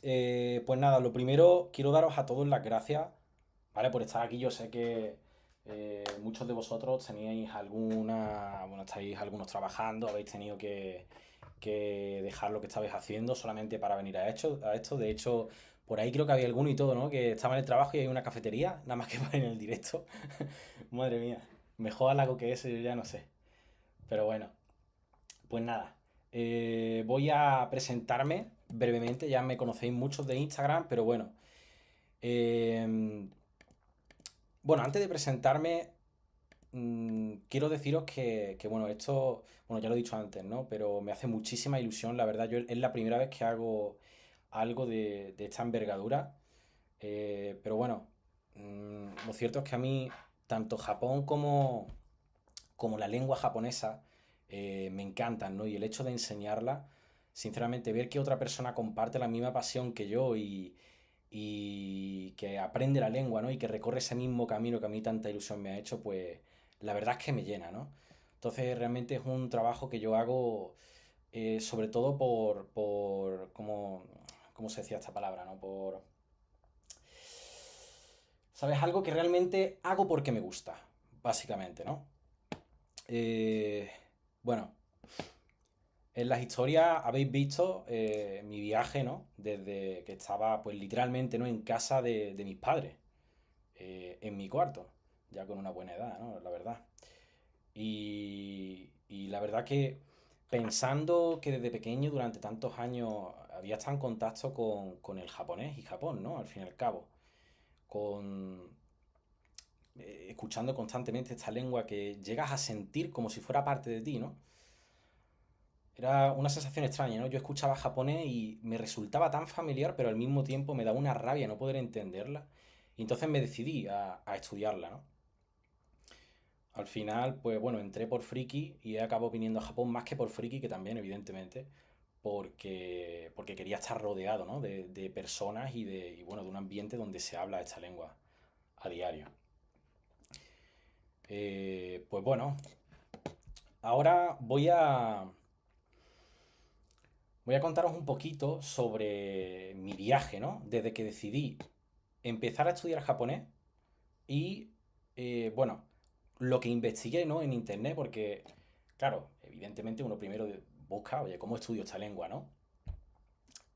Pues nada, lo primero, quiero daros a todos las gracias, ¿vale? Por estar aquí. Yo sé que muchos de vosotros teníais alguna, bueno, estáis algunos trabajando, habéis tenido que dejar lo que estabais haciendo solamente para venir a esto. De hecho, por ahí creo que había alguno y todo, ¿no? Que estaba en el trabajo y hay una cafetería, nada más que para en el directo. Madre mía, mejor halago que eso, yo ya no sé. Pero bueno, pues nada, voy a presentarme brevemente. Ya me conocéis muchos de Instagram, pero bueno. eh, bueno, antes de presentarme, quiero deciros bueno, esto, bueno, ya lo he dicho antes, ¿no? Pero me hace muchísima ilusión, la verdad. Es la primera vez que hago algo de esta envergadura. Pero bueno, lo cierto es que a mí, tanto Japón como la lengua japonesa me encantan, ¿no? Y el hecho de enseñarla, sinceramente, ver que otra persona comparte la misma pasión que yo y que aprende la lengua, ¿no? Y que recorre ese mismo camino que a mí tanta ilusión me ha hecho, pues la verdad es que me llena, ¿no? Entonces realmente es un trabajo que yo hago sobre todo ¿cómo se decía esta palabra, ¿no? ¿Sabes? Algo que realmente hago porque me gusta, básicamente, ¿no? Eh, bueno, en las historias habéis visto mi viaje, ¿no? Desde que estaba, pues literalmente, ¿no? En casa de mis padres, en mi cuarto, ya con una buena edad, ¿no? La verdad. Y la verdad que pensando que desde pequeño, durante tantos años, había estado en contacto con el japonés y Japón, ¿no? Al fin y al cabo. Con, escuchando constantemente esta lengua que llegas a sentir como si fuera parte de ti, ¿no? Era una sensación extraña, ¿no? Yo escuchaba japonés y me resultaba tan familiar, pero al mismo tiempo me daba una rabia no poder entenderla. Y entonces me decidí a estudiarla, ¿no? Al final, pues bueno, entré por friki y he acabado viniendo a Japón más que por friki, que también, evidentemente, porque quería estar rodeado, ¿no? De personas bueno, de un ambiente donde se habla esta lengua a diario. Pues bueno, ahora voy a contaros un poquito sobre mi viaje, ¿no? Desde que decidí empezar a estudiar japonés y, bueno, lo que investigué, ¿no? En internet, porque, claro, evidentemente uno primero busca, oye, ¿cómo estudio esta lengua, ¿no?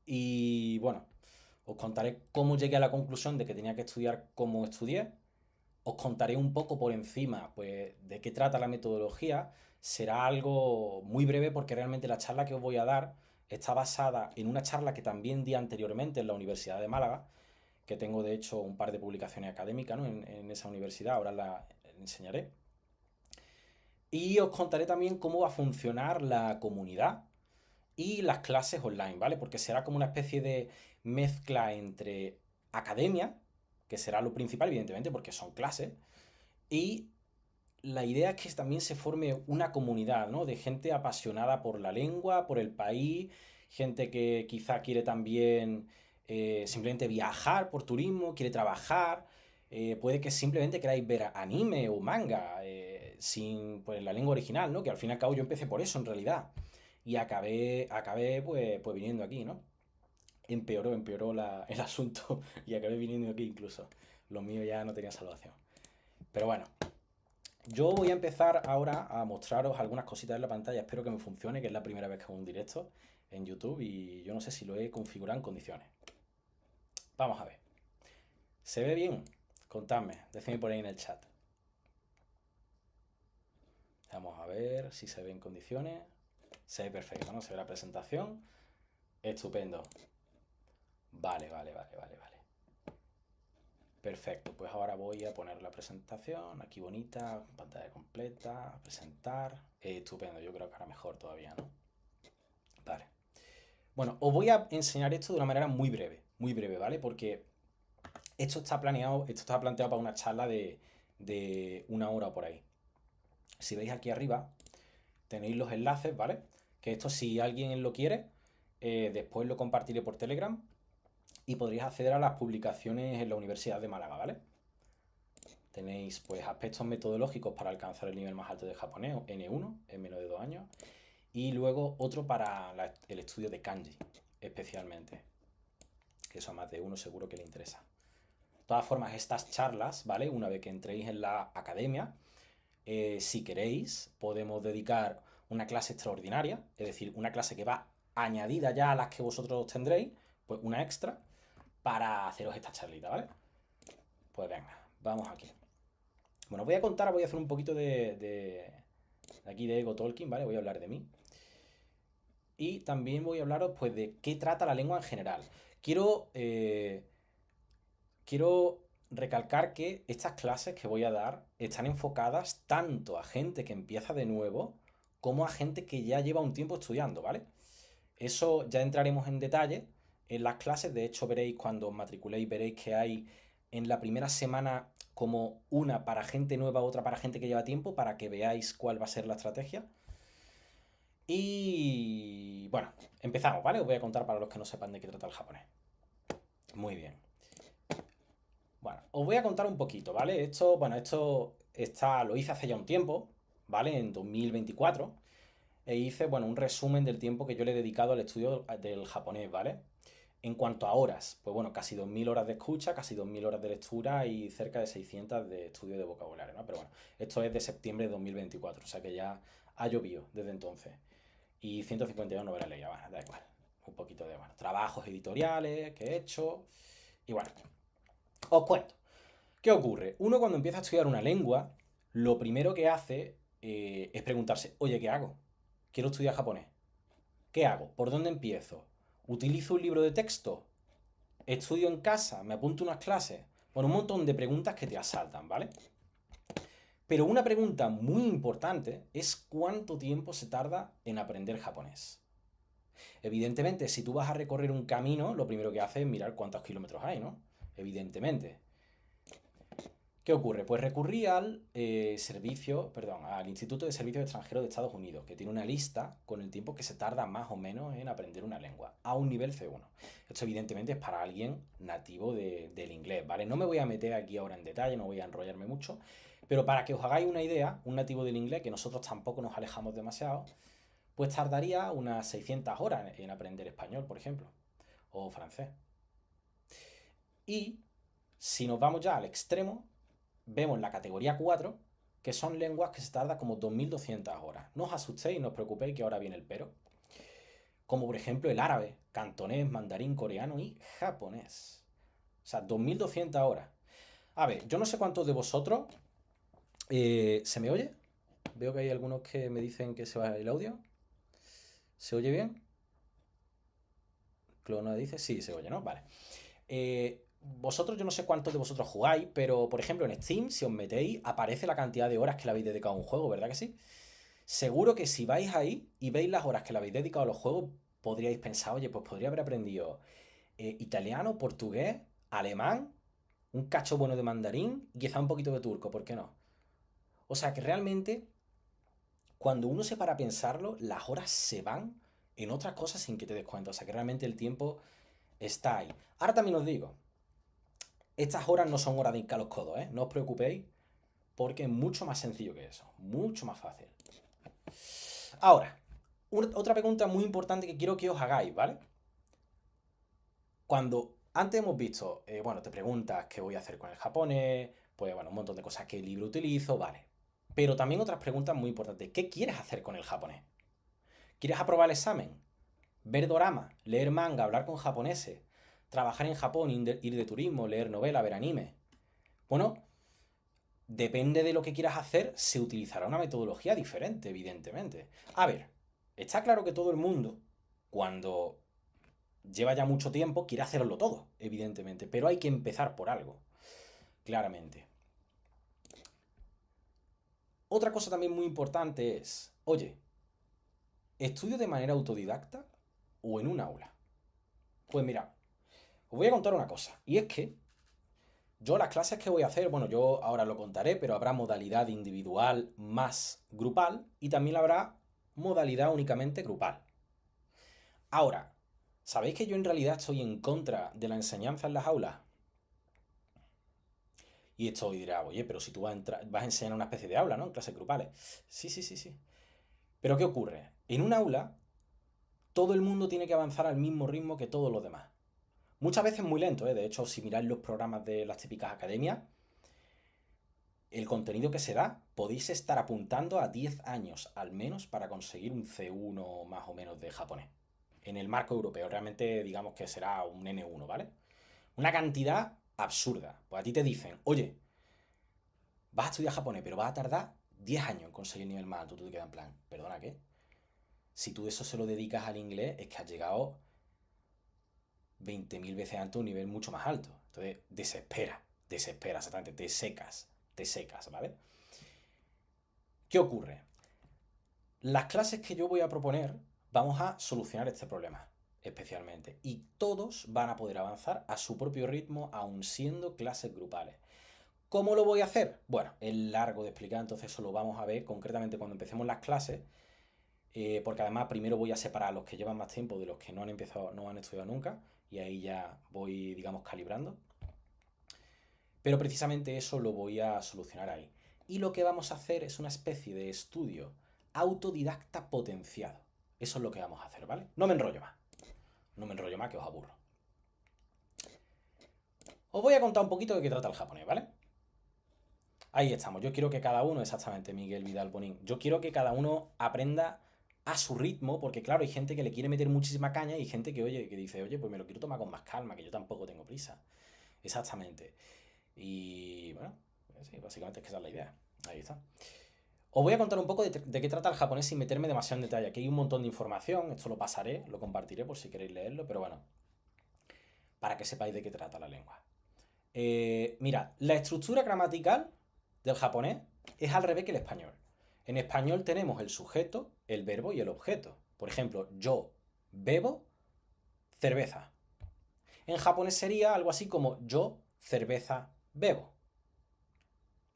Y bueno, os contaré cómo llegué a la conclusión de que tenía que estudiar como estudié. Os contaré un poco por encima, pues, de qué trata la metodología. Será algo muy breve porque realmente la charla que os voy a dar está basada en una charla que también di anteriormente en la Universidad de Málaga, que tengo de hecho un par de publicaciones académicas, ¿no? en esa universidad, ahora la enseñaré. Y os contaré también cómo va a funcionar la comunidad y las clases online, ¿vale? Porque será como una especie de mezcla entre academia, que será lo principal, evidentemente, porque son clases, y la idea es que también se forme una comunidad, ¿no? De gente apasionada por la lengua, por el país, gente que quizá quiere también simplemente viajar por turismo, quiere trabajar, puede que simplemente queráis ver anime o manga sin pues, la lengua original, ¿no? Que al fin y al cabo yo empecé por eso en realidad. Y acabé pues viniendo aquí, ¿no? Empeoró el asunto y acabé viniendo aquí incluso. Lo mío ya no tenía salvación. Pero bueno, yo voy a empezar ahora a mostraros algunas cositas en la pantalla. Espero que me funcione, que es la primera vez que hago un directo en YouTube y yo no sé si lo he configurado en condiciones. Vamos a ver. ¿Se ve bien? Contadme, decidme por ahí en el chat. Vamos a ver si se ve en condiciones. Se ve perfecto, ¿no? Se ve la presentación. Estupendo. Vale, vale, vale, vale, vale. Perfecto, pues ahora voy a poner la presentación, aquí bonita, pantalla completa, presentar. Estupendo, yo creo que ahora mejor todavía, ¿no? Vale. Bueno, os voy a enseñar esto de una manera muy breve, ¿vale? Porque esto está planteado para una charla de una hora por ahí. Si veis aquí arriba, tenéis los enlaces, ¿vale? Que esto si alguien lo quiere, después lo compartiré por Telegram y podréis acceder a las publicaciones en la Universidad de Málaga, ¿vale? Tenéis pues aspectos metodológicos para alcanzar el nivel más alto de japonés, N1, en menos de 2 años, y luego otro para el estudio de kanji, especialmente. que eso a más de uno seguro que le interesa. De todas formas, estas charlas, ¿vale? Una vez que entréis en la academia, si queréis, podemos dedicar una clase extraordinaria, es decir, una clase que va añadida ya a las que vosotros tendréis, pues una extra, para haceros esta charlita, ¿vale? Pues venga, vamos aquí. Bueno, voy a hacer un poquito de aquí de Ego Talking, ¿vale? Voy a hablar de mí. Y también voy a hablaros, pues, de qué trata la lengua en general. Quiero recalcar que estas clases que voy a dar están enfocadas tanto a gente que empieza de nuevo como a gente que ya lleva un tiempo estudiando, ¿vale? Eso ya entraremos en detalle en las clases. De hecho, veréis cuando os matriculéis, veréis que hay en la primera semana como una para gente nueva, otra para gente que lleva tiempo, para que veáis cuál va a ser la estrategia. Y bueno, empezamos, ¿vale? Os voy a contar para los que no sepan de qué trata el japonés. Muy bien. Bueno, os voy a contar un poquito, ¿vale? Lo hice hace ya un tiempo, ¿vale? En 2024. E hice, bueno, un resumen del tiempo que yo le he dedicado al estudio del japonés, ¿vale? En cuanto a horas, pues bueno, casi 2000 horas de escucha, casi 2000 horas de lectura y cerca de 600 de estudio de vocabulario, ¿no? Pero bueno, esto es de septiembre de 2024, o sea que ya ha llovido desde entonces. Y 152 novelas leídas, bueno, da igual. Un poquito de, bueno, trabajos editoriales que he hecho. Y bueno, os cuento. ¿Qué ocurre? Uno cuando empieza a estudiar una lengua, lo primero que hace es preguntarse, oye, ¿qué hago? Quiero estudiar japonés. ¿Qué hago? ¿Por dónde empiezo? ¿Utilizo un libro de texto? ¿Estudio en casa? ¿Me apunto a unas clases? Bueno, un montón de preguntas que te asaltan, ¿vale? Pero una pregunta muy importante es cuánto tiempo se tarda en aprender japonés. Evidentemente, si tú vas a recorrer un camino, lo primero que haces es mirar cuántos kilómetros hay, ¿no? Evidentemente. ¿Qué ocurre? Pues recurrí al Instituto de Servicios Extranjeros de Estados Unidos, que tiene una lista con el tiempo que se tarda más o menos en aprender una lengua, a un nivel C1. Esto evidentemente es para alguien nativo del inglés, ¿vale? No me voy a meter aquí ahora en detalle, no voy a enrollarme mucho, pero para que os hagáis una idea, un nativo del inglés, que nosotros tampoco nos alejamos demasiado, pues tardaría unas 600 horas en aprender español, por ejemplo, o francés. Y si nos vamos ya al extremo, vemos la categoría 4, que son lenguas que se tarda como 2200 horas. No os asustéis, no os preocupéis que ahora viene el pero. Como por ejemplo el árabe, cantonés, mandarín, coreano y japonés. O sea, 2200 horas. A ver, yo no sé cuántos de vosotros... ¿Se me oye? Veo que hay algunos que me dicen que se va el audio. ¿Se oye bien? Clona dice, sí, se oye, ¿no? Vale. Vosotros, yo no sé cuántos de vosotros jugáis, pero por ejemplo en Steam, si os metéis, aparece la cantidad de horas que le habéis dedicado a un juego, ¿verdad que sí? Seguro que si vais ahí y veis las horas que le habéis dedicado a los juegos, podríais pensar, oye, pues podría haber aprendido italiano, portugués, alemán, un cacho bueno de mandarín y quizá un poquito de turco, ¿por qué no? O sea que realmente, cuando uno se para a pensarlo, las horas se van en otras cosas sin que te des cuenta. O sea que realmente el tiempo está ahí. Ahora también os digo, estas horas no son horas de hincar los codos, ¿eh? No os preocupéis, porque es mucho más sencillo que eso. Mucho más fácil. Ahora, otra pregunta muy importante que quiero que os hagáis, ¿vale? Cuando antes hemos visto, bueno, te preguntas qué voy a hacer con el japonés, pues bueno, un montón de cosas, qué libro utilizo, vale. Pero también otras preguntas muy importantes. ¿Qué quieres hacer con el japonés? ¿Quieres aprobar el examen? ¿Ver dorama? ¿Leer manga? ¿Hablar con japoneses? ¿Trabajar en Japón? ¿Ir de turismo? ¿Leer novela? ¿Ver anime? Bueno, depende de lo que quieras hacer, se utilizará una metodología diferente, evidentemente. A ver, está claro que todo el mundo, cuando lleva ya mucho tiempo, quiere hacerlo todo, evidentemente, pero hay que empezar por algo, claramente. Otra cosa también muy importante es, oye, ¿estudio de manera autodidacta o en un aula? Pues mira, os voy a contar una cosa, y es que yo las clases que voy a hacer, bueno, yo ahora lo contaré, pero habrá modalidad individual más grupal y también habrá modalidad únicamente grupal. Ahora, ¿sabéis que yo en realidad estoy en contra de la enseñanza en las aulas? Y esto dirá, oye, pero si tú vas a enseñar una especie de aula, ¿no? En clases grupales. Sí, sí, sí, sí. Pero ¿qué ocurre? En un aula, todo el mundo tiene que avanzar al mismo ritmo que todos los demás. Muchas veces muy lento, ¿eh? De hecho, si miráis los programas de las típicas academias, el contenido que se da, podéis estar apuntando a 10 años al menos para conseguir un C1 más o menos de japonés. En el marco europeo, realmente digamos que será un N1, ¿vale? Una cantidad absurda. Pues a ti te dicen, oye, vas a estudiar japonés, pero vas a tardar 10 años en conseguir el nivel más alto. Tú te quedas en plan, ¿perdona qué? Si tú eso se lo dedicas al inglés, es que has llegado 20.000 veces antes a un nivel mucho más alto. Entonces, desespera, exactamente, te secas, ¿vale? ¿Qué ocurre? Las clases que yo voy a proponer vamos a solucionar este problema, especialmente. Y todos van a poder avanzar a su propio ritmo, aun siendo clases grupales. ¿Cómo lo voy a hacer? Bueno, es largo de explicar, entonces eso lo vamos a ver concretamente cuando empecemos las clases, porque además primero voy a separar a los que llevan más tiempo de los que no han empezado, no han estudiado nunca, y ahí ya voy, digamos, calibrando. Pero precisamente eso lo voy a solucionar ahí. Y lo que vamos a hacer es una especie de estudio autodidacta potenciado. Eso es lo que vamos a hacer, ¿vale? No me enrollo más. No me enrollo más, que os aburro. Os voy a contar un poquito de qué trata el japonés, ¿vale? Ahí estamos. Yo quiero que cada uno, exactamente, Miguel Vidal Bonín, yo quiero que cada uno aprenda a su ritmo, porque claro, hay gente que le quiere meter muchísima caña y gente que, oye, que dice, oye, pues me lo quiero tomar con más calma, que yo tampoco tengo prisa. Exactamente. Y bueno, sí, básicamente es que esa es la idea. Ahí está. Os voy a contar un poco de qué trata el japonés sin meterme demasiado en detalle. Aquí hay un montón de información, esto lo pasaré, lo compartiré por si queréis leerlo, pero bueno, para que sepáis de qué trata la lengua. Mira, la estructura gramatical del japonés es al revés que el español. En español tenemos el sujeto, el verbo y el objeto. Por ejemplo, yo bebo cerveza. En japonés sería algo así como yo cerveza bebo.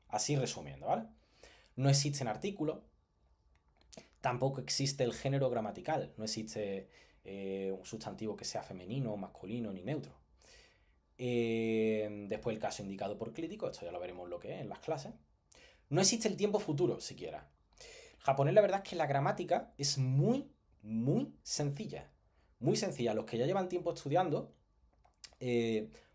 Así resumiendo, ¿vale? No existen artículos, tampoco existe el género gramatical, no existe un sustantivo que sea femenino, masculino ni neutro. Después el caso indicado por crítico, esto ya lo veremos lo que es en las clases. No existe el tiempo futuro siquiera. Japonés, la verdad es que la gramática es muy, muy sencilla. Muy sencilla. Los que ya llevan tiempo estudiando,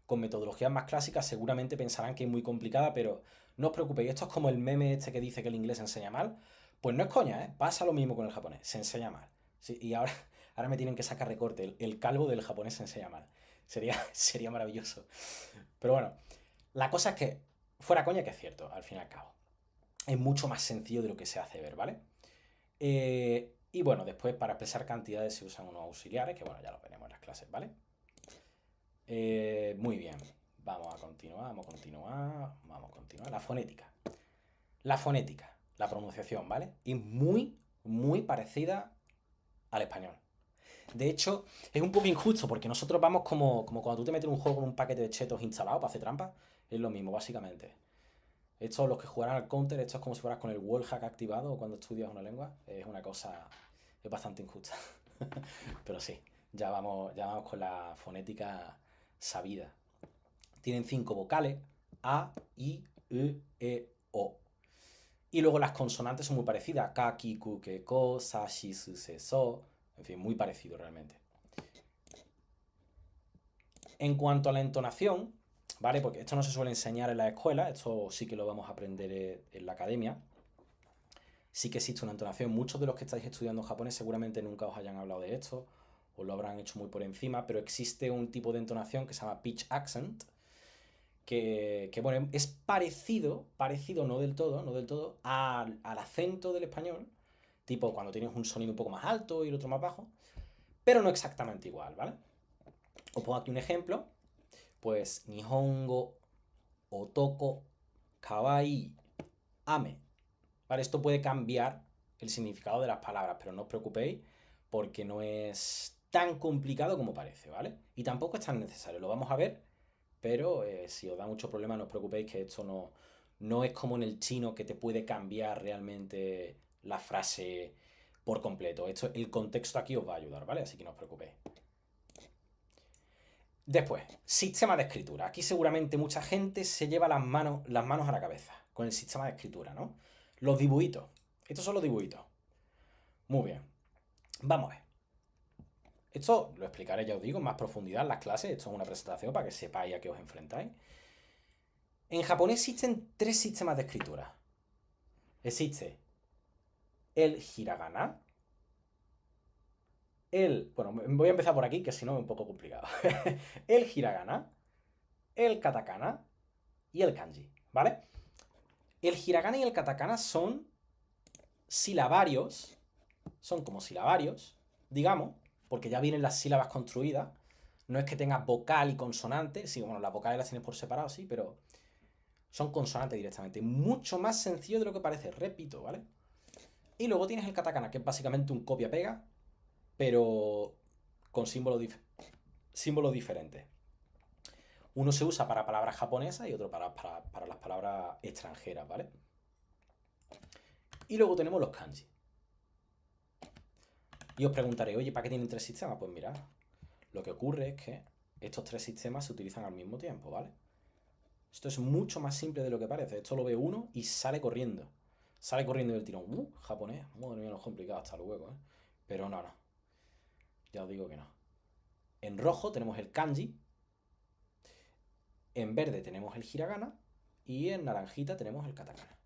con metodologías más clásicas, seguramente pensarán que es muy complicada, pero no os preocupéis. Esto es como el meme este que dice que el inglés se enseña mal. Pues no es coña, ¿eh? Pasa lo mismo con el japonés. Se enseña mal. Sí, y ahora me tienen que sacar recorte. El calvo del japonés se enseña mal. Sería maravilloso. Pero bueno, la cosa es que, fuera coña, que es cierto, al fin y al cabo. Es mucho más sencillo de lo que se hace ver, ¿vale? Y bueno, después para expresar cantidades se usan unos auxiliares, que bueno, ya lo veremos en las clases, ¿vale? Muy bien. Vamos a continuar. La fonética. La fonética, la pronunciación, ¿vale? Es muy, muy parecida al español. De hecho, es un poco injusto porque nosotros vamos como cuando tú te metes en un juego con un paquete de chetos instalado para hacer trampa. Es lo mismo, básicamente. Esto, los que jugarán al counter, esto es como si fueras con el wallhack activado cuando estudias una lengua. Es una cosa, es bastante injusta. Pero sí, ya vamos con la fonética sabida. Tienen 5 vocales: A, I, U, E, O. Y luego las consonantes son muy parecidas: Ka, Ki, Ku, Ke, Ko, Sa, Shi, Su, Se, So. En fin, muy parecido realmente. En cuanto a la entonación, ¿vale? Porque esto no se suele enseñar en la escuela, esto sí que lo vamos a aprender en la academia. Sí que existe una entonación. Muchos de los que estáis estudiando japonés seguramente nunca os hayan hablado de esto, o lo habrán hecho muy por encima, pero existe un tipo de entonación que se llama pitch accent, que bueno, es parecido, no del todo, al acento del español, tipo cuando tienes un sonido un poco más alto y el otro más bajo, pero no exactamente igual, ¿vale? Os pongo aquí un ejemplo, pues Nihongo, Otoko, Kawaii, Ame. ¿Vale? Esto puede cambiar el significado de las palabras, pero no os preocupéis porque no es tan complicado como parece, ¿vale? Y tampoco es tan necesario, lo vamos a ver, pero si os da mucho problema no os preocupéis que esto no es como en el chino que te puede cambiar realmente la frase por completo. El contexto aquí os va a ayudar, ¿vale? Así que no os preocupéis. Después, sistema de escritura. Aquí seguramente mucha gente se lleva las manos a la cabeza con el sistema de escritura, ¿no? Los dibujitos. Estos son los dibujitos. Muy bien. Vamos a ver. Esto lo explicaré, ya os digo, en más profundidad en las clases. Esto es una presentación para que sepáis a qué os enfrentáis. En japonés existen 3 sistemas de escritura. Existe el hiragana, bueno, voy a empezar por aquí, que si no es un poco complicado. El hiragana, el katakana y el kanji, ¿vale? El hiragana y el katakana son silabarios, son como silabarios, digamos, porque ya vienen las sílabas construidas. No es que tengas vocal y consonante, sí, bueno, las vocales las tienes por separado, sí, pero son consonantes directamente. Mucho más sencillo de lo que parece, repito, ¿vale? Y luego tienes el katakana, que es básicamente un copia-pega, pero con símbolos diferentes. Uno se usa para palabras japonesas y otro para las palabras extranjeras, ¿vale? Y luego tenemos los kanji. Y os preguntaré, oye, ¿para qué tienen 3 sistemas? Pues mirad, lo que ocurre es que estos 3 sistemas se utilizan al mismo tiempo, ¿vale? Esto es mucho más simple de lo que parece. Esto lo ve uno y sale corriendo. Sale corriendo del tirón. Japonés. Madre mía, lo complicado hasta luego, ¿eh? Pero no. Ya os digo que no. En rojo tenemos el kanji. En verde tenemos el hiragana. Y en naranjita tenemos el katakana.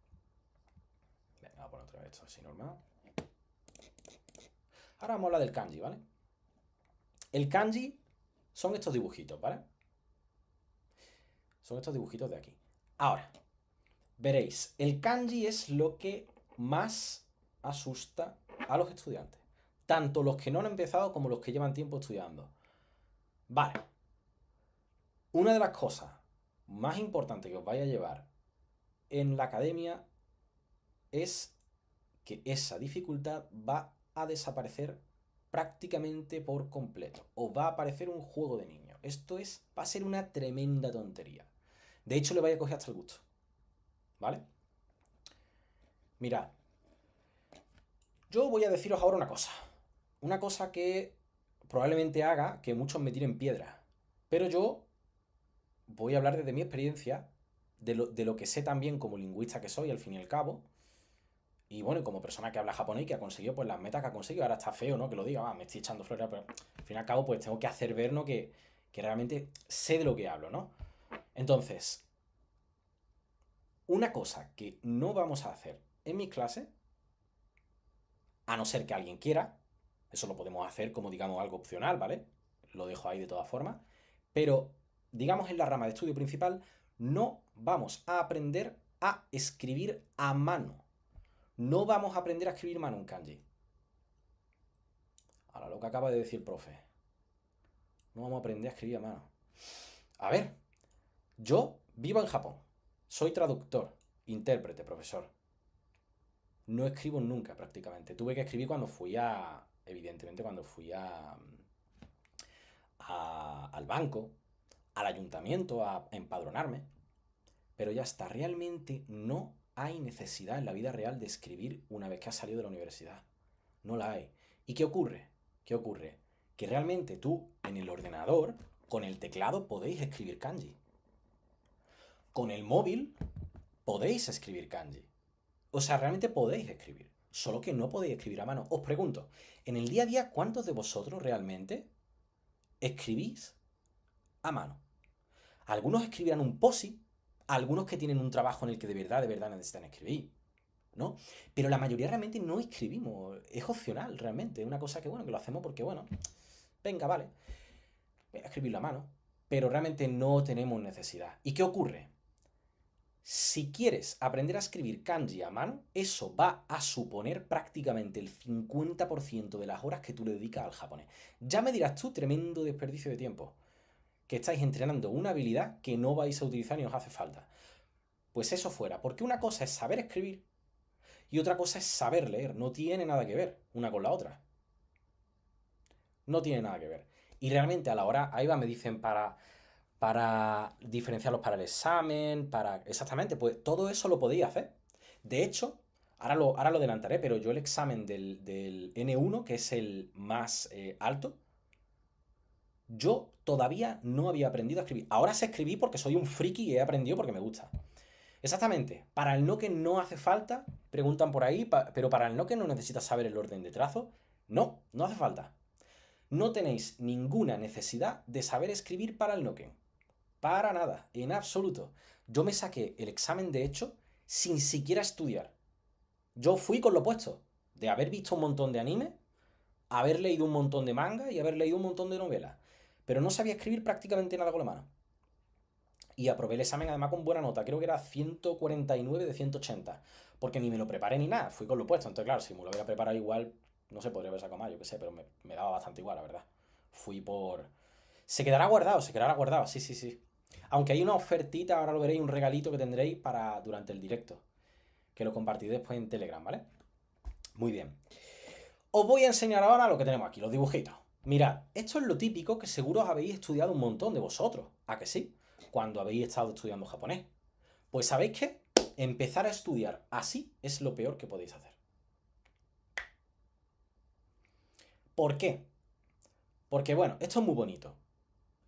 Venga, voy a poner otra vez esto así normal. Ahora vamos a hablar del kanji, ¿vale? El kanji son estos dibujitos, ¿vale? Son estos dibujitos de aquí. Ahora, veréis, el kanji es lo que más asusta a los estudiantes. Tanto los que no han empezado como los que llevan tiempo estudiando. Vale. Una de las cosas más importantes que os vais a llevar en la academia es que esa dificultad va a desaparecer prácticamente por completo. Os va a aparecer un juego de niños. Va a ser una tremenda tontería. De hecho, le vais a coger hasta el gusto. ¿Vale? Mirad. Yo voy a deciros ahora una cosa. Una cosa que probablemente haga que muchos me tiren piedra. Pero yo voy a hablar desde mi experiencia, de lo que sé también como lingüista que soy, al fin y al cabo. Y bueno, como persona que habla japonés y que ha conseguido pues las metas que ha conseguido. Ahora está feo, ¿no? Que lo diga, me estoy echando flores, pero al fin y al cabo pues tengo que hacer ver, ¿no? Que realmente sé de lo que hablo, ¿no? Entonces, una cosa que no vamos a hacer en mis clases, a no ser que alguien quiera, eso lo podemos hacer como digamos algo opcional, ¿vale? Lo dejo ahí de todas formas, pero digamos en la rama de estudio principal no vamos a aprender a escribir a mano. No vamos a aprender a escribir a mano un kanji. Ahora lo que acaba de decir el profe. No vamos a aprender a escribir a mano. A ver, yo vivo en Japón. Soy traductor, intérprete, profesor. No escribo nunca prácticamente. Tuve que escribir evidentemente cuando fui al banco, al ayuntamiento a empadronarme. Pero ya está, realmente no hay necesidad en la vida real de escribir una vez que has salido de la universidad. No la hay. ¿Y qué ocurre? ¿Qué ocurre? Que realmente tú en el ordenador, con el teclado, podéis escribir kanji. Con el móvil podéis escribir kanji. O sea, realmente podéis escribir. Solo que no podéis escribir a mano. Os pregunto, en el día a día, ¿cuántos de vosotros realmente escribís a mano? Algunos escribirán un POSI, algunos que tienen un trabajo en el que de verdad necesitan escribir, ¿no? Pero la mayoría realmente no escribimos. Es opcional, realmente. Es una cosa que, bueno, que lo hacemos porque, bueno, venga, vale. Voy a escribirlo a mano. Pero realmente no tenemos necesidad. ¿Y qué ocurre? Si quieres aprender a escribir kanji a mano, eso va a suponer prácticamente el 50% de las horas que tú le dedicas al japonés. Ya me dirás tú, tremendo desperdicio de tiempo, que estáis entrenando una habilidad que no vais a utilizar ni os hace falta. Pues eso fuera, porque una cosa es saber escribir y otra cosa es saber leer. No tiene nada que ver una con la otra. No tiene nada que ver. Y realmente a la hora, ahí va, me dicen para diferenciarlos para el examen, Exactamente, pues todo eso lo podéis hacer. De hecho, ahora lo adelantaré, pero yo el examen del N1, que es el más alto, yo todavía no había aprendido a escribir. Ahora sé escribir porque soy un friki y he aprendido porque me gusta. Exactamente. Para el no que no hace falta, preguntan por ahí, pero para el no que no necesitas saber el orden de trazo, no hace falta. no tenéis ninguna necesidad de saber escribir para el Noken. Para nada, en absoluto. Yo me saqué el examen de hecho sin siquiera estudiar. Yo fui con lo opuesto, de haber visto un montón de anime, haber leído un montón de manga y haber leído un montón de novelas. Pero no sabía escribir prácticamente nada con la mano. Y aprobé el examen además con buena nota, creo que era 149 de 180. Porque ni me lo preparé ni nada, fui con lo opuesto. Entonces, claro, si me lo hubiera preparado igual, no sé, podría haber sacado más, yo qué sé, pero me daba bastante igual, la verdad. Fui por... se quedará guardado, sí, sí, sí. Aunque hay una ofertita, ahora lo veréis, un regalito que tendréis para durante el directo. Que lo compartiré después en Telegram, ¿vale? Muy bien. Os voy a enseñar ahora lo que tenemos aquí, los dibujitos. Mirad, esto es lo típico que seguro os habéis estudiado un montón de vosotros. ¿A que sí? Cuando habéis estado estudiando japonés. Pues ¿sabéis qué? Empezar a estudiar así es lo peor que podéis hacer. ¿Por qué? Porque bueno, esto es muy bonito.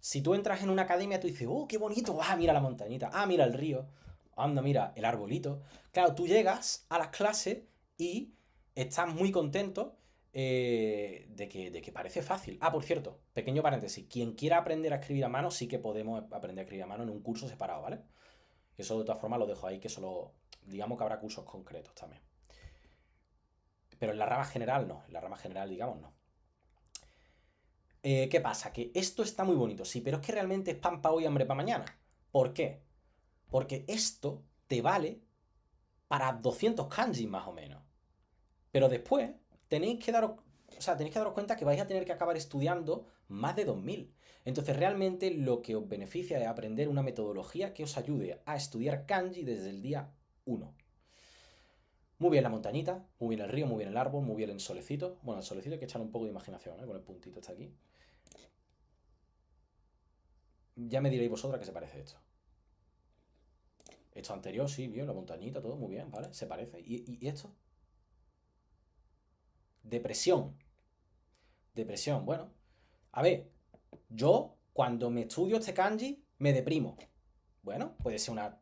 Si tú entras en una academia, tú dices, oh, qué bonito, ah, mira la montañita, ah, mira el río, anda, mira el arbolito. Claro, tú llegas a las clases y estás muy contento de que parece fácil. Ah, por cierto, pequeño paréntesis, quien quiera aprender a escribir a mano, sí que podemos aprender a escribir a mano en un curso separado, ¿vale? Eso de todas formas lo dejo ahí, que solo, digamos que habrá cursos concretos también. Pero en la rama general no, en la rama general, digamos, no. ¿Qué pasa? Que esto está muy bonito, sí, pero es que realmente es pan para hoy, hambre para mañana. ¿Por qué? Porque esto te vale para 200 kanji más o menos. Pero después tenéis que daros cuenta que vais a tener que acabar estudiando más de 2000. Entonces realmente lo que os beneficia es aprender una metodología que os ayude a estudiar kanji desde el día 1. Muy bien la montañita, muy bien el río, muy bien el árbol, muy bien el solecito. Bueno, el solecito hay que echarle un poco de imaginación, ¿eh? Con el puntito está aquí. Ya me diréis vosotras qué se parece esto. Esto anterior, sí, bien, la montañita, todo muy bien, ¿vale? Se parece. ¿Y esto? Depresión. Depresión, bueno. A ver, yo cuando me estudio este kanji me deprimo. Bueno, puede ser una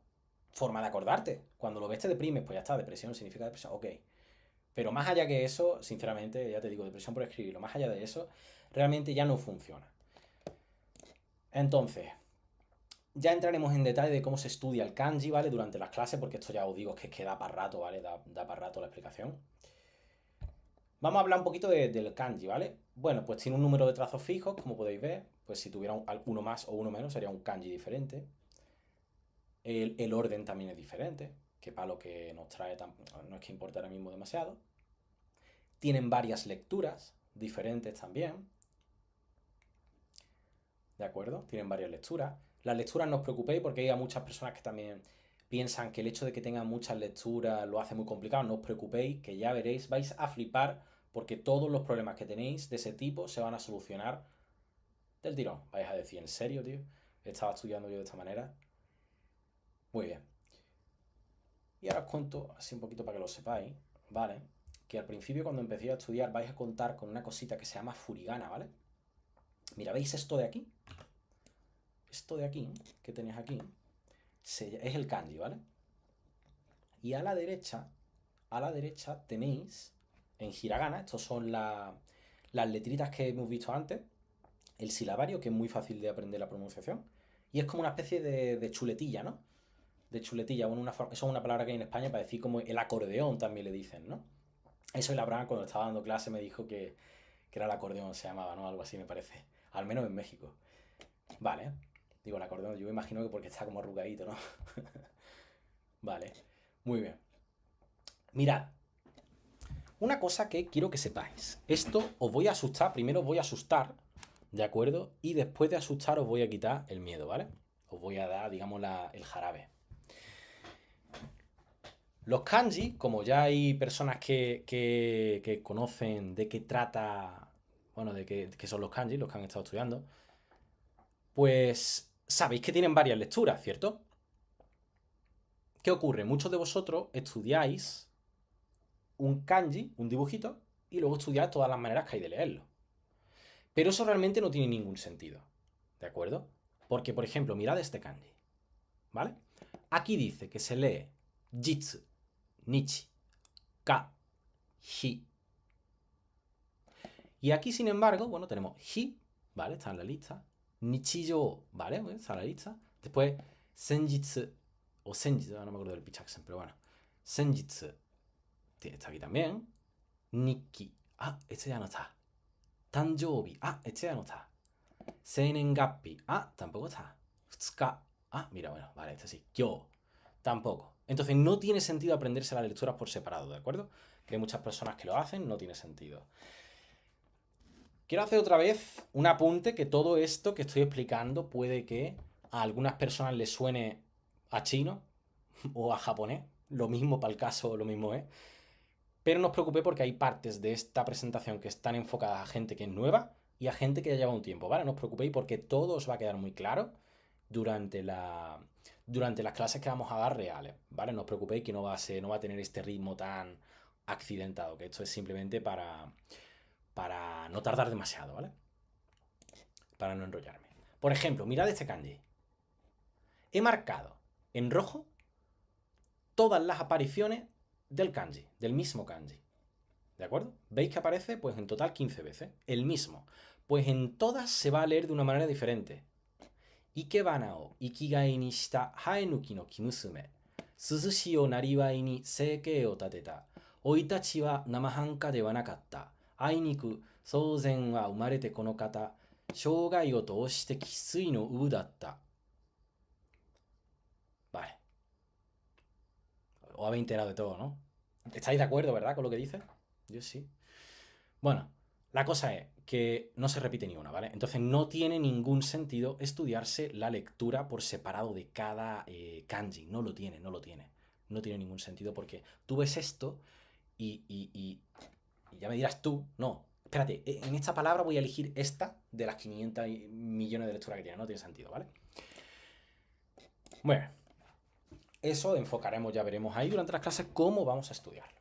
forma de acordarte. Cuando lo ves te deprimes, pues ya está, depresión significa depresión, ok. Pero más allá que eso, sinceramente, ya te digo, depresión por escribirlo, más allá de eso, realmente ya no funciona. Entonces, ya entraremos en detalle de cómo se estudia el kanji, ¿vale? Durante las clases, porque esto ya os digo que da para rato, ¿vale? Da para rato la explicación. Vamos a hablar un poquito del kanji, ¿vale? Bueno, pues tiene un número de trazos fijos, como podéis ver. Pues si tuviera uno más o uno menos sería un kanji diferente. El orden también es diferente, que para lo que nos trae no es que importe ahora mismo demasiado. Tienen varias lecturas diferentes también. ¿De acuerdo? Tienen varias lecturas. Las lecturas no os preocupéis porque hay muchas personas que también piensan que el hecho de que tengan muchas lecturas lo hace muy complicado. No os preocupéis, que ya veréis, vais a flipar porque todos los problemas que tenéis de ese tipo se van a solucionar del tirón. Vais a decir, ¿en serio, tío? Estaba estudiando yo de esta manera. Muy bien. Y ahora os cuento así un poquito para que lo sepáis, ¿vale? Que al principio cuando empecé a estudiar vais a contar con una cosita que se llama furigana, ¿vale? Mira, ¿veis esto de aquí? Esto de aquí, que tenéis aquí, es el kanji, ¿vale? Y a la derecha tenéis, en hiragana, estos son las letritas que hemos visto antes, el silabario, que es muy fácil de aprender la pronunciación, y es como una especie de chuletilla, ¿no? De chuletilla, bueno, eso es una palabra que hay en España para decir como el acordeón también le dicen, ¿no? Eso y la Bran cuando estaba dando clase me dijo que era el acordeón, se llamaba, ¿no? Algo así me parece. Al menos en México. Vale. Digo, el acordeón, yo me imagino que porque está como arrugadito, ¿no? Vale. Muy bien. Mirad. Una cosa que quiero que sepáis. Esto os voy a asustar. Primero os voy a asustar, ¿de acuerdo? Y después de asustar os voy a quitar el miedo, ¿vale? Os voy a dar, digamos, el jarabe. Los kanji, como ya hay personas que conocen de qué trata, bueno, de qué son los kanji, los que han estado estudiando, pues sabéis que tienen varias lecturas, ¿cierto? ¿Qué ocurre? Muchos de vosotros estudiáis un kanji, un dibujito, y luego estudiáis todas las maneras que hay de leerlo. Pero eso realmente no tiene ningún sentido, ¿de acuerdo? Porque, por ejemplo, mirad este kanji, ¿vale? Aquí dice que se lee jitsu, nichi, ka, hi. Y aquí, sin embargo, bueno, tenemos hi, ¿vale? Está en la lista. Nichijou, ¿vale? Está en la lista. Después, senjitsu, o senjitsu, no me acuerdo del pitch accent, pero bueno. Senjitsu, está aquí también. Nikki, este ya no está. Tanjoubi, este ya no está. Seinengappi, tampoco está. Futsuka, mira, bueno, vale, este sí. Kyo, tampoco. Entonces no tiene sentido aprenderse las lecturas por separado, ¿de acuerdo? Que hay muchas personas que lo hacen, no tiene sentido. Quiero hacer otra vez un apunte que todo esto que estoy explicando puede que a algunas personas les suene a chino o a japonés. Lo mismo para el caso, lo mismo es. Pero no os preocupéis porque hay partes de esta presentación que están enfocadas a gente que es nueva y a gente que ya lleva un tiempo, ¿vale? No os preocupéis porque todo os va a quedar muy claro durante las clases que vamos a dar reales, ¿vale? No os preocupéis que no va a tener este ritmo tan accidentado, que esto es simplemente para no tardar demasiado, ¿vale? Para no enrollarme. Por ejemplo, mirad este kanji. He marcado en rojo todas las apariciones del kanji, del mismo kanji. ¿De acuerdo? ¿Veis que aparece? Pues en total 15 veces. El mismo. Pues en todas se va a leer de una manera diferente. Ikebana o ikigai ni shita haenuki no kimusume. Suzushi o nariwai ni seikei o tateta. Oitachi wa namahanka de wa nakatta. Ainiku souzen wa umarete kono kata. Shougai o toushite kisui no u datta. Vale. Os habéis enterado de todo, ¿no? ¿Estáis de acuerdo, verdad, con lo que dice? Yo sí. Bueno, la cosa es que no se repite ni una, ¿vale? Entonces no tiene ningún sentido estudiarse la lectura por separado de cada kanji. No lo tiene. No tiene ningún sentido porque tú ves esto y ya me dirás tú, no, espérate, en esta palabra voy a elegir esta de las 500 millones de lecturas que tiene. No tiene sentido, ¿vale? Bueno, eso enfocaremos, ya veremos ahí durante las clases cómo vamos a estudiarlo.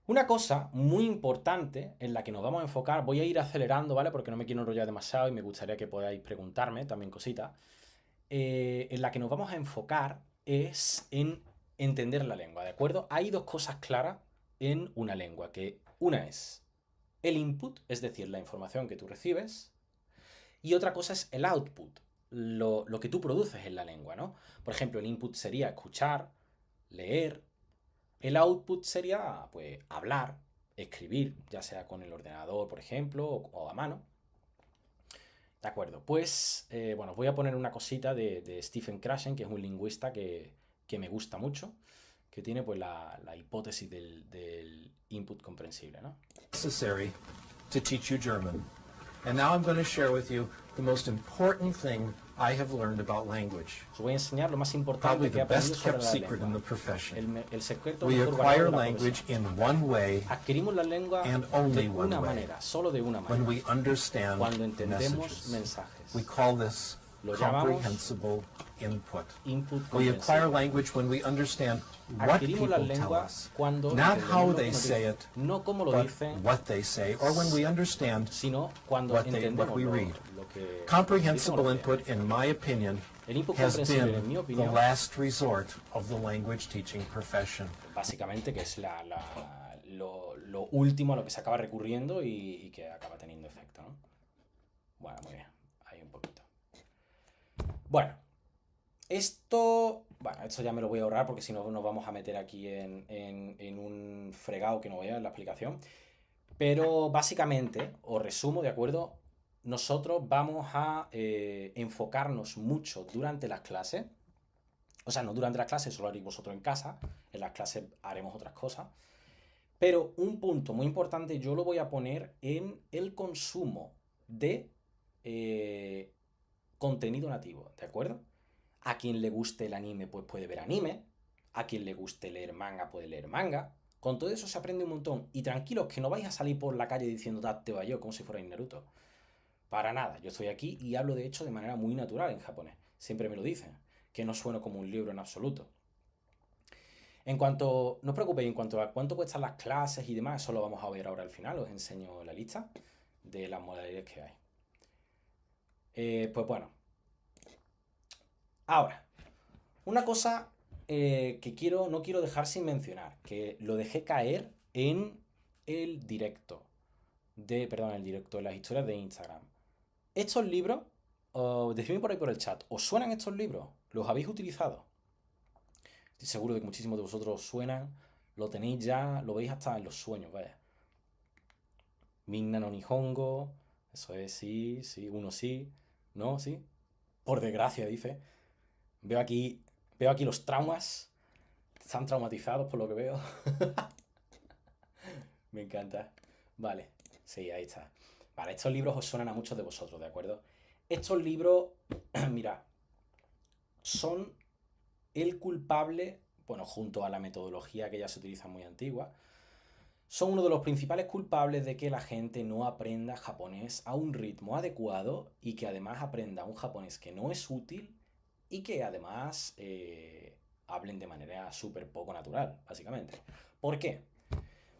Una cosa muy importante en la que nos vamos a enfocar, voy a ir acelerando, ¿vale? Porque no me quiero enrollar demasiado y me gustaría que podáis preguntarme también cositas. En la que nos vamos a enfocar es en entender la lengua, ¿de acuerdo? Hay dos cosas claras en una lengua, que una es el input, es decir, la información que tú recibes, y otra cosa es el output, lo que tú produces en la lengua, ¿no? Por ejemplo, el input sería escuchar, leer. El output sería, pues, hablar, escribir, ya sea con el ordenador, por ejemplo, o a mano. De acuerdo, pues, bueno, os voy a poner una cosita de Stephen Krashen, que es un lingüista que me gusta mucho, que tiene, pues, la hipótesis del input comprensible, ¿no? Necessary to teach you German. And now I'm going to share with you the most important thing I have learned about language. Os voy a enseñar lo más Probably importante que he the aprendido best sobre kept la secret in the lengua. profession. El secreto We mejor guardado acquire de la language profesión. in one way Adquirimos la lengua and de only one una way, manera, solo de una when manera, we understand cuando entendemos messages. mensajes. We call this Lo llamamos comprehensible input. Input We acquire comprensible. language when we understand what Adquirimos la people tell lengua us, cuando not entendemos how lo que they nos say dicen, it, no cómo lo but dicen, what they say, or when we understand sino cuando what entendemos we lo read. que dicen o Comprehensible lo que input, in my opinion, El input has comprensible, en mi been the opinión, last resort of the language teaching profession. básicamente que es lo último a lo que se acaba recurriendo y que acaba teniendo efecto, ¿no? Bueno, muy bien, ahí un poquito. Bueno, esto ya me lo voy a ahorrar porque si no nos vamos a meter aquí en un fregado que no voy a ver la explicación. Pero básicamente, os resumo, ¿de acuerdo? Nosotros vamos a enfocarnos mucho durante las clases. O sea, no durante las clases, solo haréis vosotros en casa. En las clases haremos otras cosas. Pero un punto muy importante yo lo voy a poner en el consumo de contenido nativo, ¿de acuerdo? A quien le guste el anime, pues puede ver anime. A quien le guste leer manga, puede leer manga. Con todo eso se aprende un montón. Y tranquilos, que no vais a salir por la calle diciendo date va yo, como si fuerais Naruto. Para nada, yo estoy aquí y hablo de hecho de manera muy natural en japonés. Siempre me lo dicen, que no sueno como un libro en absoluto. No os preocupéis, en cuanto a cuánto cuestan las clases y demás, eso lo vamos a ver ahora al final, os enseño la lista de las modalidades que hay. Pues bueno. Ahora, una cosa que no quiero dejar sin mencionar, que lo dejé caer en el directo. perdón, el directo de las historias de Instagram. Estos libros, decidme por ahí por el chat, ¿os suenan estos libros? ¿Los habéis utilizado? Estoy seguro de que muchísimos de vosotros os suenan, lo tenéis ya, lo veis hasta en los sueños, vaya. Minna no Nihongo, eso es, sí, sí, uno sí, ¿no? Sí. Por desgracia, dice. Veo aquí, veo aquí los traumas. Están traumatizados por lo que veo. Me encanta. Vale, sí, ahí está. Vale, estos libros os suenan a muchos de vosotros, ¿de acuerdo? Estos libros, mira, son el culpable, bueno, junto a la metodología que ya se utiliza muy antigua, son uno de los principales culpables de que la gente no aprenda japonés a un ritmo adecuado y que además aprenda un japonés que no es útil y que además hablen de manera súper poco natural, básicamente. ¿Por qué?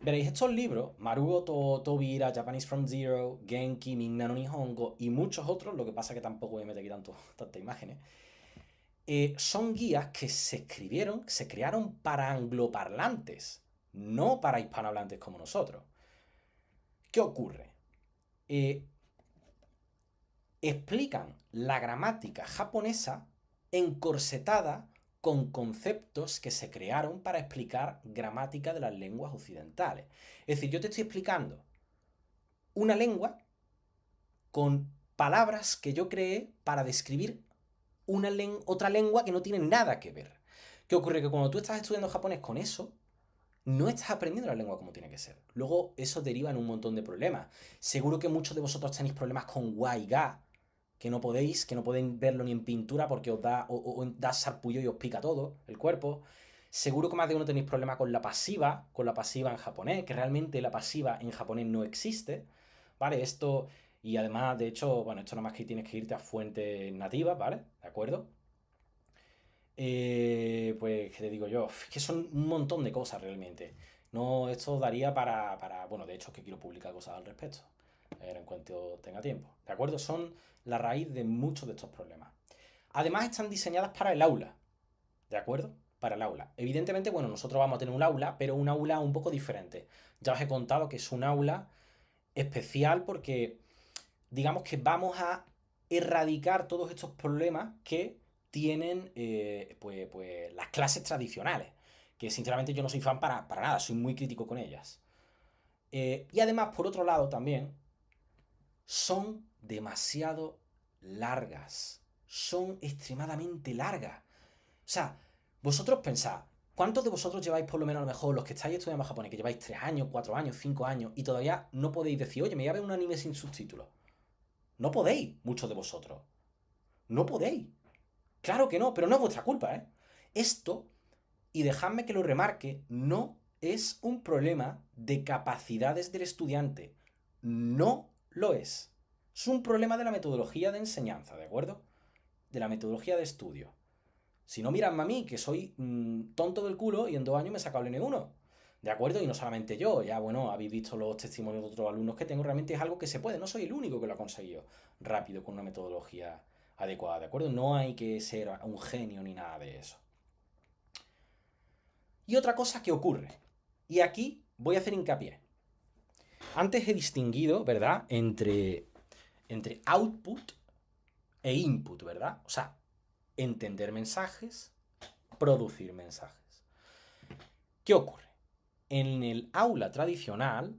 Veréis, estos libros, Maruo Tobira, Japanese from Zero, Genki, Minna no Nihongo y muchos otros, lo que pasa que tampoco voy a meter aquí tantas imágenes, son guías que se escribieron, se crearon para angloparlantes, no para hispanohablantes como nosotros. ¿Qué ocurre? Explican la gramática japonesa encorsetada con conceptos que se crearon para explicar gramática de las lenguas occidentales. Es decir, yo te estoy explicando una lengua con palabras que yo creé para describir otra lengua que no tiene nada que ver. ¿Qué ocurre? Que cuando tú estás estudiando japonés con eso, no estás aprendiendo la lengua como tiene que ser. Luego eso deriva en un montón de problemas. Seguro que muchos de vosotros tenéis problemas con wa y ga, que no podéis, que no podéis verlo ni en pintura porque os da, o da sarpullo y os pica todo el cuerpo. Seguro que más de uno tenéis problemas con la pasiva en japonés, que realmente la pasiva en japonés no existe. ¿Vale? Esto, y además, de hecho, bueno, esto nada más que tienes que irte a fuentes nativas, ¿vale? ¿De acuerdo? Pues, ¿qué te digo yo? Es que son un montón de cosas realmente. No, esto daría bueno, de hecho es que quiero publicar cosas al respecto. A ver, en cuanto tenga tiempo. ¿De acuerdo? Son la raíz de muchos de estos problemas. Además están diseñadas para el aula. ¿De acuerdo? Para el aula. Evidentemente, bueno, nosotros vamos a tener un aula, pero un aula un poco diferente. Ya os he contado que es un aula especial porque digamos que vamos a erradicar todos estos problemas que tienen pues las clases tradicionales. Que sinceramente yo no soy fan para nada, soy muy crítico con ellas. Y además, por otro lado, también son demasiado largas. Son extremadamente largas. O sea, vosotros pensad, ¿cuántos de vosotros lleváis por lo menos a lo mejor los que estáis estudiando japonés, que lleváis 3 años, 4 años, 5 años y todavía no podéis decir, oye, me voy a ver un anime sin subtítulos? No podéis, muchos de vosotros. No podéis. Claro que no, pero no es vuestra culpa, ¿eh? Esto, y dejadme que lo remarque, no es un problema de capacidades del estudiante. No lo es. Es un problema de la metodología de enseñanza, ¿de acuerdo? De la metodología de estudio. Si no, miradme a mí, que soy tonto del culo y en 2 años me he sacado el N1. ¿De acuerdo? Y no solamente yo, ya bueno, habéis visto los testimonios de otros alumnos que tengo, realmente es algo que se puede, no soy el único que lo ha conseguido rápido con una metodología adecuada, ¿de acuerdo? No hay que ser un genio ni nada de eso. Y otra cosa que ocurre, y aquí voy a hacer hincapié. Antes he distinguido, ¿verdad?, entre output e input, ¿verdad? O sea, entender mensajes, producir mensajes. ¿Qué ocurre? En el aula tradicional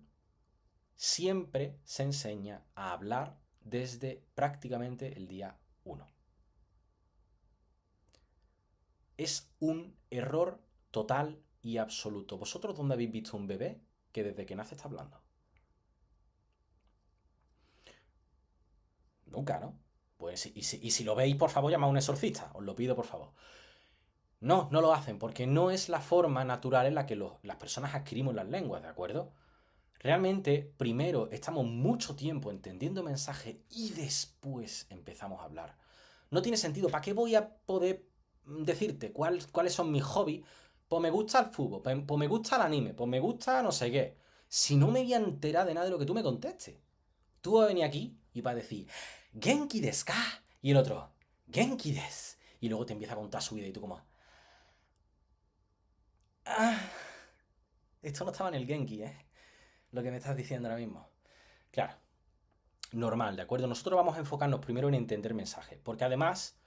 siempre se enseña a hablar desde prácticamente el día 1. Es un error total y absoluto. ¿Vosotros dónde habéis visto un bebé que desde que nace está hablando? Nunca, ¿no? Pues y si lo veis, por favor, llamad a un exorcista. Os lo pido, por favor. No, no lo hacen, porque no es la forma natural en la que las personas adquirimos las lenguas, ¿de acuerdo? Realmente, primero estamos mucho tiempo entendiendo mensajes y después empezamos a hablar. No tiene sentido. ¿Para qué voy a poder decirte cuáles son mis hobbies? Pues me gusta el fútbol, pues me gusta el anime, pues me gusta no sé qué. Si no me voy a enterar de nada de lo que tú me contestes. Tú vas a venir aquí y vas a decir, Genki desu ka? Y el otro, Genki desu. Y luego te empieza a contar su vida y tú como, ah, esto no estaba en el Genki, ¿eh? Lo que me estás diciendo ahora mismo. Claro, normal, ¿de acuerdo? Nosotros vamos a enfocarnos primero en entender mensajes, porque además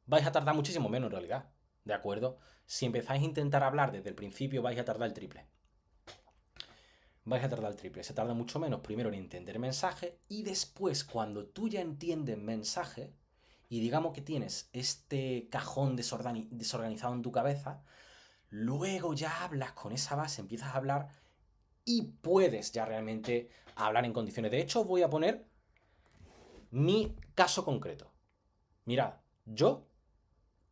vais a tardar muchísimo menos en realidad, ¿de acuerdo? Si empezáis a intentar hablar desde el principio vais a tardar el triple. Vais a tardar el triple. Se tarda mucho menos primero en entender mensajes y después cuando tú ya entiendes mensajes y digamos que tienes este cajón desorganizado en tu cabeza, luego ya hablas con esa base, empiezas a hablar y puedes ya realmente hablar en condiciones. De hecho, voy a poner mi caso concreto. Mirad, yo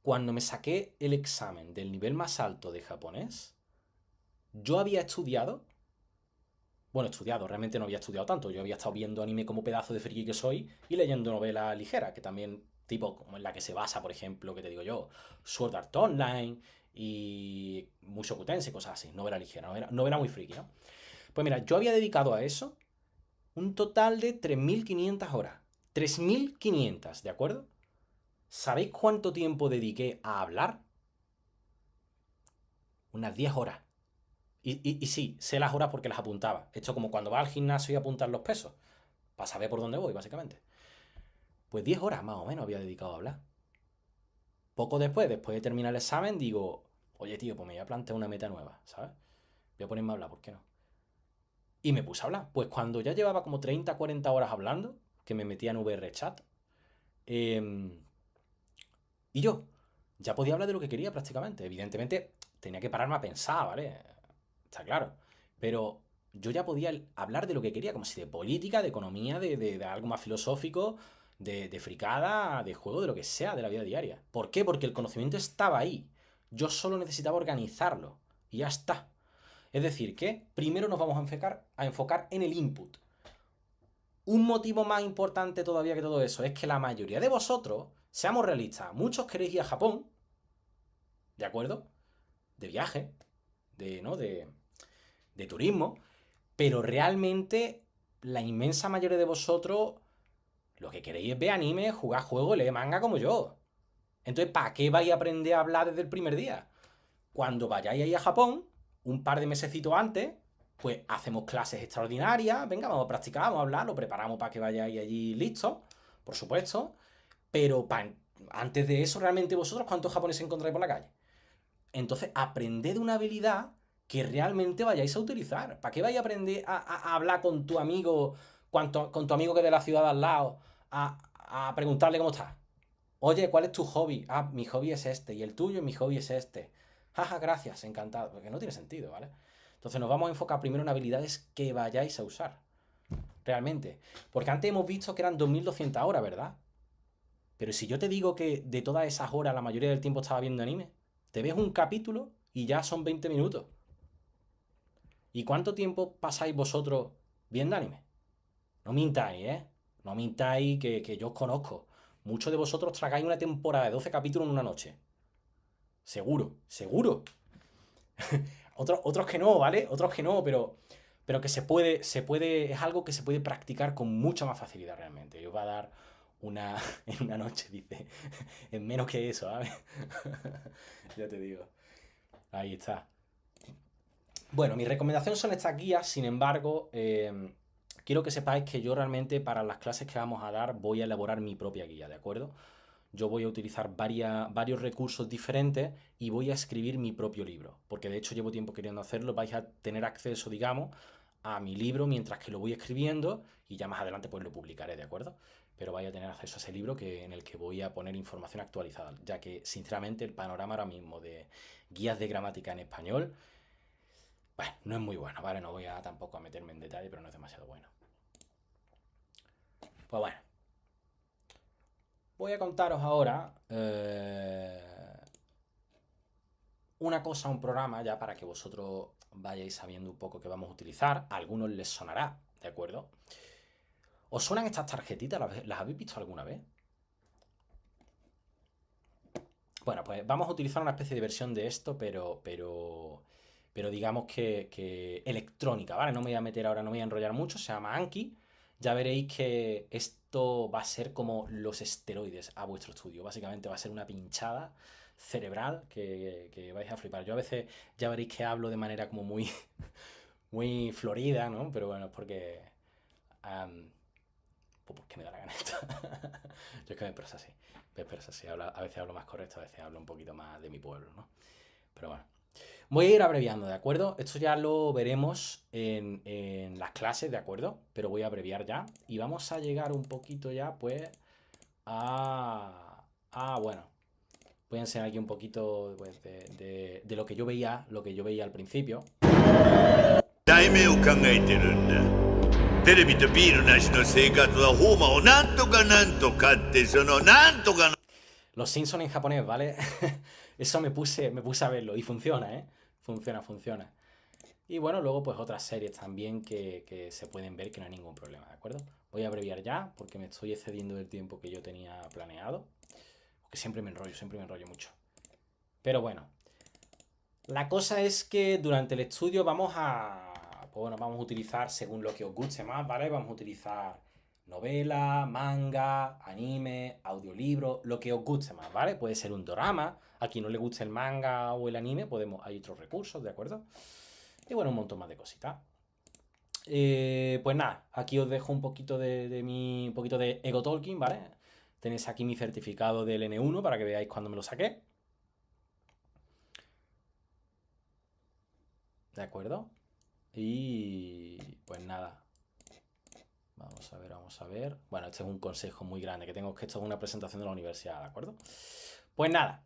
cuando me saqué el examen del nivel más alto de japonés, yo había estudiado, bueno, estudiado, realmente no había estudiado tanto, yo había estado viendo anime como pedazo de friki que soy y leyendo novela ligera, que también, tipo, como en la que se basa, por ejemplo, que te digo yo, Sword Art Online y Mushoku Tensei, cosas así, novela ligera, novela muy friki, ¿no? Pues mira, yo había dedicado a eso un total de 3.500 horas. 3.500, ¿de acuerdo? ¿Sabéis cuánto tiempo dediqué a hablar? Unas 10 horas. Y sí, sé las horas porque las apuntaba. Esto como cuando vas al gimnasio y apuntas los pesos. Para saber por dónde voy, básicamente. Pues 10 horas más o menos había dedicado a hablar. Poco después de terminar el examen, digo, oye tío, pues me voy a plantear una meta nueva, ¿sabes? Voy a ponerme a hablar, ¿por qué no? Y me puse a hablar. Pues cuando ya llevaba como 30, 40 horas hablando, que me metía en VRChat, eh, y yo ya podía hablar de lo que quería prácticamente. Evidentemente tenía que pararme a pensar, ¿vale? Está claro. Pero yo ya podía hablar de lo que quería, como si de política, de economía, de algo más filosófico, de fricada, de juego, de lo que sea, de la vida diaria. ¿Por qué? Porque el conocimiento estaba ahí. Yo solo necesitaba organizarlo. Y ya está. Es decir, que primero nos vamos a enfocar en el input. Un motivo más importante todavía que todo eso es que la mayoría de vosotros, seamos realistas, muchos queréis ir a Japón, ¿de acuerdo? De viaje, ¿no? De turismo, pero realmente la inmensa mayoría de vosotros lo que queréis es ver anime, jugar juegos, leer manga como yo. Entonces, ¿para qué vais a aprender a hablar desde el primer día? Cuando vayáis ahí a Japón, un par de mesecitos antes, pues hacemos clases extraordinarias, venga, vamos a practicar, vamos a hablar, lo preparamos para que vayáis allí listos, por supuesto, pero antes de eso, realmente vosotros, ¿cuántos japoneses encontráis por la calle? Entonces, aprended una habilidad que realmente vayáis a utilizar. ¿Para qué vais a aprender a hablar con tu amigo, con tu amigo que es de la ciudad de al lado, a preguntarle cómo está? Oye, ¿cuál es tu hobby? Ah, mi hobby es este. Y el tuyo, mi hobby es este. Jaja, gracias, encantado. Porque no tiene sentido, ¿vale? Entonces nos vamos a enfocar primero en habilidades que vayáis a usar. Realmente. Porque antes hemos visto que eran 2.200 horas, ¿verdad? Pero si yo te digo que de todas esas horas la mayoría del tiempo estaba viendo anime, te ves un capítulo y ya son 20 minutos. ¿Y cuánto tiempo pasáis vosotros viendo anime? No mintáis, ¿eh? No mintáis que yo os conozco. Muchos de vosotros tragáis una temporada de 12 capítulos en una noche. Seguro, seguro. Otros que no, ¿vale? Otros que no, pero que es algo que se puede practicar con mucha más facilidad realmente. Yo os va a dar una, en una noche, dice, en menos que eso, ¿sabes? Ya te digo. Ahí está. Bueno, mis recomendaciones son estas guías, sin embargo, quiero que sepáis que yo realmente para las clases que vamos a dar voy a elaborar mi propia guía, ¿de acuerdo? Yo voy a utilizar varios recursos diferentes y voy a escribir mi propio libro, porque de hecho llevo tiempo queriendo hacerlo, vais a tener acceso, digamos, a mi libro mientras que lo voy escribiendo y ya más adelante pues lo publicaré, ¿de acuerdo? Pero vais a tener acceso a ese libro en el que voy a poner información actualizada, ya que sinceramente el panorama ahora mismo de guías de gramática en español, bueno, no es muy bueno, ¿vale? No voy a tampoco a meterme en detalle, pero no es demasiado bueno. Pues bueno, voy a contaros ahora una cosa, un programa, ya para que vosotros vayáis sabiendo un poco qué vamos a utilizar. A algunos les sonará, ¿de acuerdo? ¿Os suenan estas tarjetitas? ¿Las habéis visto alguna vez? Bueno, pues vamos a utilizar una especie de versión de esto, pero digamos que electrónica, ¿vale? No me voy a meter ahora, no me voy a enrollar mucho, se llama Anki. Ya veréis que esto va a ser como los esteroides a vuestro estudio. Básicamente va a ser una pinchada cerebral que vais a flipar. Yo a veces ya veréis que hablo de manera como muy, muy florida, ¿no? Pero bueno, es porque pues porque me da la gana esto. Yo es que me expreso así. A veces hablo más correcto, a veces hablo un poquito más de mi pueblo, ¿no? Pero bueno. Voy a ir abreviando, ¿de acuerdo? Esto ya lo veremos en las clases, ¿de acuerdo? Pero voy a abreviar ya. Y vamos a llegar un poquito ya, pues, bueno. Voy a enseñar aquí un poquito pues, de lo que yo veía, al principio. 題名を考えてるんだ。テレビとビールなしの生活はホーマをなんとかってそのなんとかの Los Simpsons en japonés, ¿vale? Eso me puse a verlo y funciona, ¿eh? Funciona. Y bueno, luego pues otras series también que se pueden ver que no hay ningún problema, ¿de acuerdo? Voy a abreviar ya porque me estoy excediendo del tiempo que yo tenía planeado. Porque siempre me enrollo mucho. Pero bueno. La cosa es que durante el estudio vamos a utilizar según lo que os guste más, ¿vale? Vamos a utilizar novela, manga, anime, audiolibro, lo que os guste más, ¿vale? Puede ser un dorama. A quien no le guste el manga o el anime, hay otros recursos, ¿de acuerdo? Y bueno, un montón más de cositas. Pues nada, aquí os dejo un poquito un poquito de Ego Talking, ¿vale? Tenéis aquí mi certificado del N1 para que veáis cuando me lo saqué. ¿De acuerdo? Y pues nada. Vamos a ver. Bueno, este es un consejo muy grande que tengo, que esto es una presentación de la universidad, ¿de acuerdo? Pues nada.